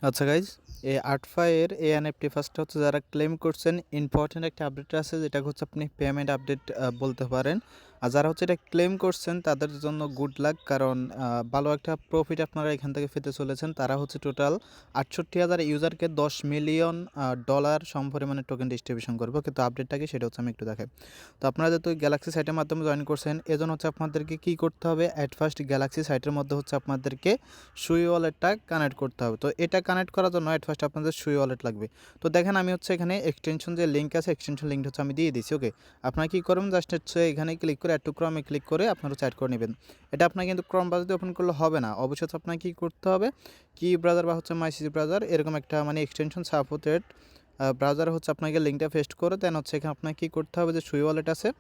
আচ্ছা গাইজ, এই আটফা এর এই এনএফটি ফার্স্টটা হচ্ছে যারা ক্লেম করছেন, ইম্পর্টেন্ট একটা আপডেট আছে যেটা হচ্ছে আপনি পেমেন্ট আপডেট বলতে পারেন। আর যারা হচ্ছে এটা ক্লেম করছেন তাদের জন্য গুড লাক, কারণ ভালো একটা প্রফিট আপনারা এখান থেকে পেতে চলেছেন। তারা হচ্ছে টোটাল 68,000 ইউজারকে 10 মিলিয়ন ডলার সমপরিমাণে টোকেন ডিস্ট্রিবিউশন করবো। কিন্তু আপডেটটা কি সেটা হচ্ছে আমি একটু দেখাই। তো আপনারা যেহেতু গ্যালাক্সি সাইটের মাধ্যমে জয়েন করছেন, এজন্য হচ্ছে আপনাদেরকে কী করতে হবে, অ্যাট ফার্স্ট গ্যালাক্সি সাইটের মধ্যে হচ্ছে আপনাদেরকে সুই ওয়ালেটটা কানেক্ট করতে হবে। তো এটা কানেক্ট করার জন্য অ্যাট ফার্স্ট আপনাদের সুই ওয়ালেট লাগবে। তো দেখেন আমি হচ্ছে এখানে এক্সটেনশন যে লিঙ্ক আছে, এক্সটেনশন লিঙ্কটা হচ্ছে আমি দিয়ে দিচ্ছি। ওকে, আপনারা কী করবেন, জাস্ট হচ্ছে এখানে ক্লিক করে অ্যাড টু ক্রমে ক্লিক করে আপনারা হচ্ছে অ্যাড করে নেবেন। এটা আপনার কিন্তু ক্রম ব্রাউজারে ওপেন করলে হবে না, অবশ্যই আপনার কী করতে হবে, কি ব্রাউজার বা হচ্ছে মাইসিসি ব্রাউজার এরকম একটা মানে এক্সটেনশন সাপোর্টেড ব্রাউজারে হচ্ছে আপনাকে লিঙ্কটা পেস্ট করে দেন হচ্ছে এখানে আপনাকে কী করতে হবে, যে সুই ওয়ালেট আছে,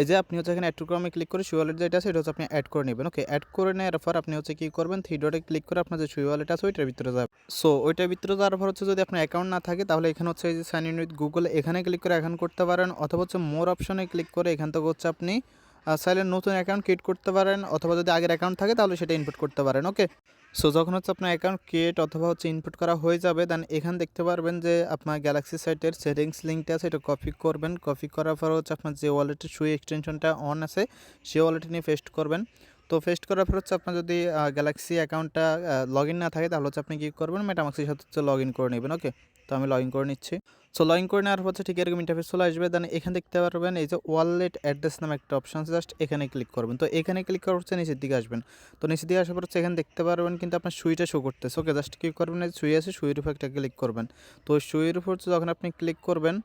এই যে আপনি হচ্ছে এখানে অ্যাড টু ক্রমে ক্লিক করে সুই ওয়ালেট যেটা আছে এটা হচ্ছে আপনি অ্যাড করে নেবেন। ওকে, অ্যাড করে নেওয়ার পর আপনি হচ্ছে কী করবেন, থ্রি ডটে ক্লিক করে আপনার যে সুই ওয়ালেট আছে ওইটার ভিতরে যাবেন। সো ওইটার ভিতরে যাওয়ার পর হচ্ছে যদি আপনার অ্যাকাউন্ট না থাকে তাহলে এখানে হচ্ছে এই যে সাইন ইন উইথ গুগল এখানে ক্লিক করে অ্যাকাউন্ট করতে পারেন, অথবা হচ্ছে মোর অপশনে ক্লিক করে এখান থেকে হচ্ছে আপনি চাইলে নতুন অ্যাকাউন্ট ক্রিয়েট করতে পারেন, অথবা যদি আগের অ্যাকাউন্ট থাকে তাহলে সেটা ইনপুট করতে পারেন। ওকে, সো যখন হচ্ছে আপনার অ্যাকাউন্ট ক্রিয়েট অথবা হচ্ছে ইনপুট করা হয়ে যাবে, দেন এখানে দেখতে পারবেন যে আপনার গ্যালাক্সি সাইটের সেটিংস লিঙ্কটা আছে, এটা কপি করবেন। কপি করার পর হচ্ছে আপনার যে ওয়ালেটের সুই এক্সটেনশনটা অন আছে সেই ওয়ালেটে নিয়ে পেস্ট করবেন। তো পেস্ট করার পর হচ্ছে আপনার যদি গ্যালাক্সি অ্যাকাউন্টটা লগ ইন না থাকে তাহলে হচ্ছে আপনি কী করবেন, মেটামাক্সের সাথে হচ্ছে লগ ইন করে নেবেন। ওকে, তো আমি লগ ইন করে নিচ্ছি। সো লগ ইন করে নেওয়ার হচ্ছে ঠিক এরকম ইন্টারফেস চলে আসবে। দেন এখানে দেখতে পারবেন এই যে ওয়ালেট অ্যাড্রেস নামে একটা অপশন আছে, জাস্ট এখানে ক্লিক করবেন। তো এখানে ক্লিক করার হচ্ছে নিচের দিকে আসবেন। তো নিচের দিকে আসার পর হচ্ছে এখানে দেখতে পারবেন কিন্তু আপনার সুইটা শো করতেছে। ওকে, জাস্ট কী করবেন, এই সুই আছে সুইয়ের উপর একটা ক্লিক করবেন। তো সুইয়ের উপর যখন আপনি ক্লিক করবেন,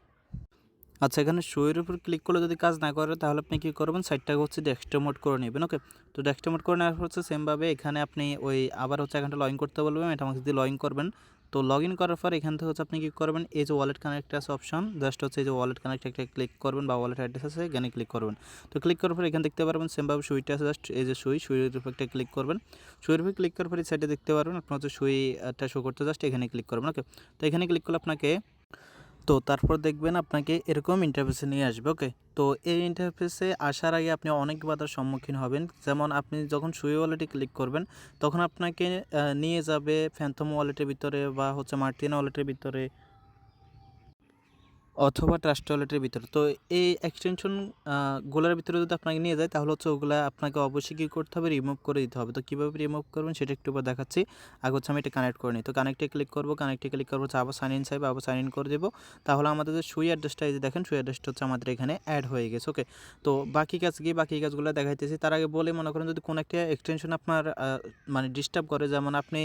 আচ্ছা এখানে শোয়ের উপর ক্লিক করলে যদি কাজ না করে তাহলে আপনি কী করবেন, সাইটটাকে হচ্ছে ডেস্কটপ মোড করে নেবেন। ওকে, তো ডেস্কটপ মোড করে নেওয়ার পর হচ্ছে সেমভাবে এখানে আপনি ওই আবার হচ্ছে এখানটা লগ ইন করতে বলবেন, এটা আমাকে দিয়ে লগ ইন করবেন। তো লগ ইন করার পর এখান থেকে হচ্ছে আপনি কী করবেন, এই যে ওয়ালেট কানেক্ট আছে অপশন, জাস্ট হচ্ছে এই যে ওয়ালেট কানেক্ট একটা ক্লিক করবেন বা ওয়ালেট অ্যাড্রেস আছে এখানে ক্লিক করবেন। তো ক্লিক করার পর এখানে দেখতে পারবেন সেমভাবে সুইটা আছে, জাস্ট এই যে সুইয়ের উপর একটা ক্লিক করবেন। সুইয়ের উপর ক্লিক করার পর এই সাইডে দেখতে পারবেন আপনার হচ্ছে সুইটা শো করতে, জাস্ট এখানে ক্লিক করবেন। ওকে, তো এখানে ক্লিক করলে আপনাকে তো তারপর দেখবেন আপনাকে এরকম ইন্টারফেসে নিয়ে আসবে। ওকে, তো এই ইন্টারফেসে আসার আগে আপনি অনেক বাধার সম্মুখীন হবেন। যেমন আপনি যখন সুই ওয়ালেটে ক্লিক করবেন তখন আপনাকে নিয়ে যাবে ফ্যান্থম ওয়ালেটের ভিতরে বা হচ্ছে মার্টিনা ওয়ালেটের ভিতরে অথবা ট্রাস্ট ওয়ালেটের ভিতরে। তো এই এক্সটেনশন গুলোর ভিতরে যদি আপনাকে নিয়ে যায় তাহলে হচ্ছে ওগুলা আপনাকে অবশ্যই কী করতে হবে, রিমুভ করে দিতে হবে। তো কীভাবে রিমুভ করবেন সেটা একটু পর দেখাচ্ছি। আগে হচ্ছে আমি এটা কানেক্ট করে নিই। তো কানেক্টে ক্লিক করবো, কানেক্টে ক্লিক করবো হচ্ছে আবার সাইন ইন চাইবে, আবার সাইন ইন করে দেবো। তাহলে আমাদের যে সুই অ্যাড্রেসটা এই যে দেখেন সুই অ্যাড্রেসটা হচ্ছে আমাদের এখানে অ্যাড হয়ে গেছে। ওকে, তো বাকি কাজগুলো দেখাইতেছি। তার আগে বলে মনে করেন যদি কোনো একটা এক্সটেনশন আপনার মানে ডিস্টার্ব করে, যেমন আপনি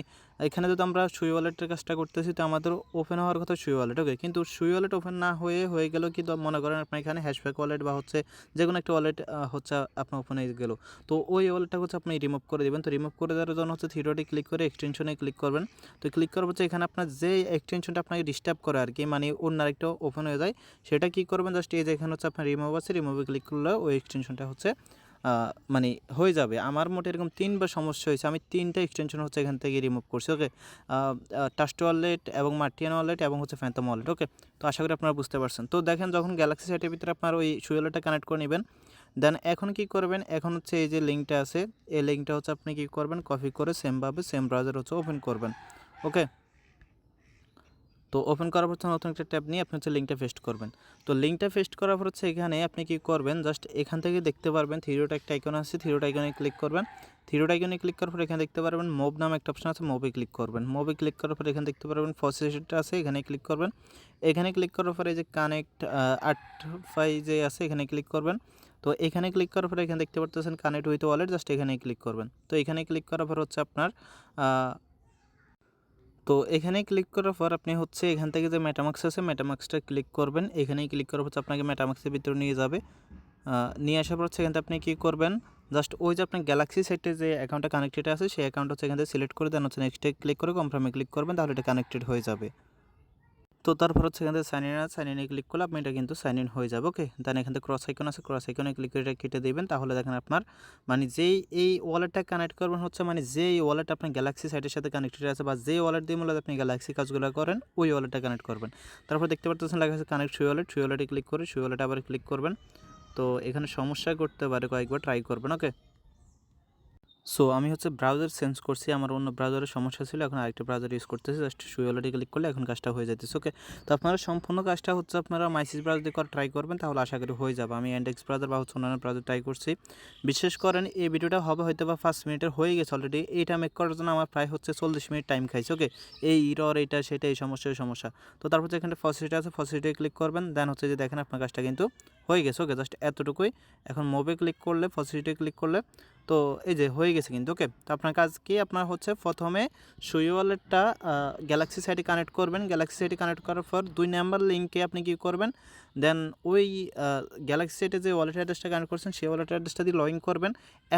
এখানে যদি আমরা সুই ওয়ালেটের কাজটা করতেছি তো আমাদের ওপেন হওয়ার কথা সুই ওয়ালেট। ওকে, কিন্তু সুই ওয়ালেট ওপেন না হয়ে গেল কি, তো মনে করেন আপনার এখানে হ্যাশব্যাক ওয়ালেট বা হচ্ছে যে কোনো একটা ওয়ালেট হচ্ছে আপনার ওপেন হয়ে গেল, তো ওই ওয়ালেটটা হচ্ছে আপনি রিমুভ করে দেবেন। তো রিমুভ করে দেওয়ার জন্য হচ্ছে থ্রি ডটে ক্লিক করে এক্সটেনশনে ক্লিক করবেন। তো ক্লিক করার হচ্ছে এখানে আপনার যে এক্সটেনশনটা আপনাকে ডিস্টার্ব করে আর কি, মানে অন্য আরেকটা ওপেন হয়ে যায়, সেটা কী করবেন, জাস্ট এই যে এখানে হচ্ছে আপনার রিমুভ আছে, রিমুভে ক্লিক করলে ওই এক্সটেনশনটা হচ্ছে মানে হয়ে যাবে। আমার মোটে এরকম 3বার সমস্যা হয়েছে, আমি 3টা এক্সটেনশন হচ্ছে এখান থেকে রিমুভ করছি। ওকে, ট্রাস্ট ওয়ালেট এবং মার্টিয়ান ওয়ালেট এবং হচ্ছে ফ্যান্থম ওয়ালেট। ওকে, তো আশা করি আপনারা বুঝতে পারছেন। তো দেখেন যখন গ্যালাক্সি সাইটের ভিতরে আপনার ওই সুই ওয়ালেটটা কানেক্ট করে নেবেন, দেন এখন কী করবেন, এখন হচ্ছে এই যে লিঙ্কটা আছে এই লিঙ্কটা হচ্ছে আপনি কী করবেন, কপি করে সেমভাবে সেম ব্রাউজার হচ্ছে ওপেন করবেন। ওকে, তো ওপেন করার পর নতুন একটা ট্যাব নিয়ে আপনি হচ্ছে লিঙ্কটা পেস্ট করবেন। তো লিঙ্কটা পেস্ট করার পর হচ্ছে এখানে আপনি কী করবেন, জাস্ট এখান থেকে দেখতে পারবেন থ্রি ডট একটা আইকন আছে, থ্রি ডট আইকনে ক্লিক করবেন। থ্রি ডট আইকনে ক্লিক করার পর এখানে দেখতে পারবেন মুভ নামে একটা অপশন আছে, মুভে ক্লিক করবেন। মুভে ক্লিক করার পর এখানে দেখতে পারবেন প্রসেসরটা আছে, এখানে ক্লিক করবেন। এখানে ক্লিক করার পরে এই যে কানেক্ট আটফাই যে আছে এখানে ক্লিক করবেন। তো এখানে ক্লিক করার পরে এখানে দেখতে পারতেছেন কানেক্ট উইথ ওয়ালেট, জাস্ট এখানে ক্লিক করবেন। তো এখানে ক্লিক করার পর হচ্ছে আপনার তো এখানে ক্লিক করার পর আপনি হচ্ছে এখান থেকে যে মেটামাক্স আছে মেটামাক্সটা ক্লিক করবেন। এখানেই ক্লিক করার পর আপনাকে মেটামাক্সের ভিতরে নিয়ে যাবে। নিয়ে আসার পর সেখান থেকে আপনি কী করবেন, জাস্ট ওই যে আপনার গ্যালাক্সি সাইটে যে অ্যাকাউন্টটা কানেক্টেড আছে সেই অ্যাকাউন্ট হচ্ছে এখান থেকে সিলেক্ট করে দেন হচ্ছে নেক্সটে ক্লিক করে কনফার্মে ক্লিক করবেন, তাহলে এটা কানেক্টেড হয়ে যাবে। তো তারপর হচ্ছে এখান থেকে সাইন ইন আছে, সাইন ইনে ক্লিক করলে আপনি এটা কিন্তু সাইন ইন হয়ে যাবে। ওকে, দেন এখান থেকে ক্রস আইকন আছে, ক্রস আইকনে ক্লিক করে এটা কেটে দেবেন। তাহলে দেখেন আপনার মানে যেই এই ওয়ালেটটা কানেক্ট করবেন হচ্ছে মানে যেই ওয়ালেট আপনার গ্যালাক্সি সাইটের সাথে কানেক্টেড আছে বা যেই ওয়ালেট দিয়ে মূলত আপনি গ্যালাক্সি কাজগুলো করেন ওই ওয়ালেটটা কানেক্ট করবেন। তারপর দেখতে পাচ্ছেন লেখা আছে কানেক্ট সুই ওয়ালেট, সুই ওয়ালেটে ক্লিক করে সুই ওয়ালেটে আবার ক্লিক করবেন। তো এখানে সমস্যা করতে পারে, কয়েকবার ট্রাই করবেন। ওকে, সো আমি হচ্ছে ব্রাউজার চেঞ্জ করছি, আমার অন্য ব্রাউজারের সমস্যা ছিল, এখন আরেকটা ব্রাউজার ইউজ করতেছি। জাস্ট শুয়ে অলরেডি ক্লিক করলে এখন কাজটা হয়ে যাইতেছে। ওকে, তো আপনারা সম্পূর্ণ কাজটা হচ্ছে আপনারা মাইসিস ব্রাউজার দিয়ে ট্রাই করবেন, তাহলে আশা করি হয়ে যাবে। আমি ইনডেক্স ব্রাউজার বা হচ্ছে অন্যান্য ব্রাউজার ট্রাই করছি। বিশেষ করেন এই ভিডিওটা হবে হয়তো বা 5 মিনিটের হয়ে গেছে অলরেডি। এইটা মেক করার জন্য আমার প্রায় হচ্ছে 40 মিনিট টাইম খাইছে। ওকে, এই ইরর এইটা সেটা এই সমস্যা এই সমস্যা। তো তারপর যে এখানে ফসিলিটি আছে ফসিলিটি ক্লিক করবেন, দেন হচ্ছে যে দেখেন আপনার কাজটা কিন্তু হয়ে গেছে। ওকে, জাস্ট এতটুকুই। এখন মুভে ক্লিক করলে ফসিলিটি ক্লিক করলে তো এই যে হয়ে গেছে কিন্তু। ওকে, তো আপনার কাজ কি, আপনার হচ্ছে প্রথমে সুই ওয়ালেটটা গ্যালাক্সি সাইটে কানেক্ট করবেন। গ্যালাক্সি সাইটে কানেক্ট করার পর 2 নাম্বার লিঙ্কে আপনি কী করবেন, দেন ওই গ্যালাক্সি সাইটে যে ওয়ালেট অ্যাড্রেসটা কানেক্ট করছেন সেই ওয়ালেট অ্যাড্রেসটা দিয়ে লগ ইন করবেন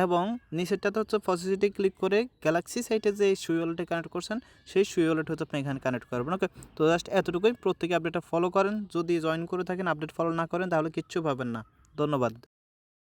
এবং নিচেরটাতে হচ্ছে পজিটিভ ক্লিক করে গ্যালাক্সি সাইটে যে সুই ওয়ালেটে কানেক্ট করছেন সেই সুই ওয়ালেট হচ্ছে আপনি এখানে কানেক্ট করবেন। ওকে, তো জাস্ট এতটুকুই। প্রত্যেকে আপডেটটা ফলো করেন, যদি জয়েন করে থাকেন আপডেট ফলো না করেন তাহলে কিচ্ছু পাবেন না। ধন্যবাদ।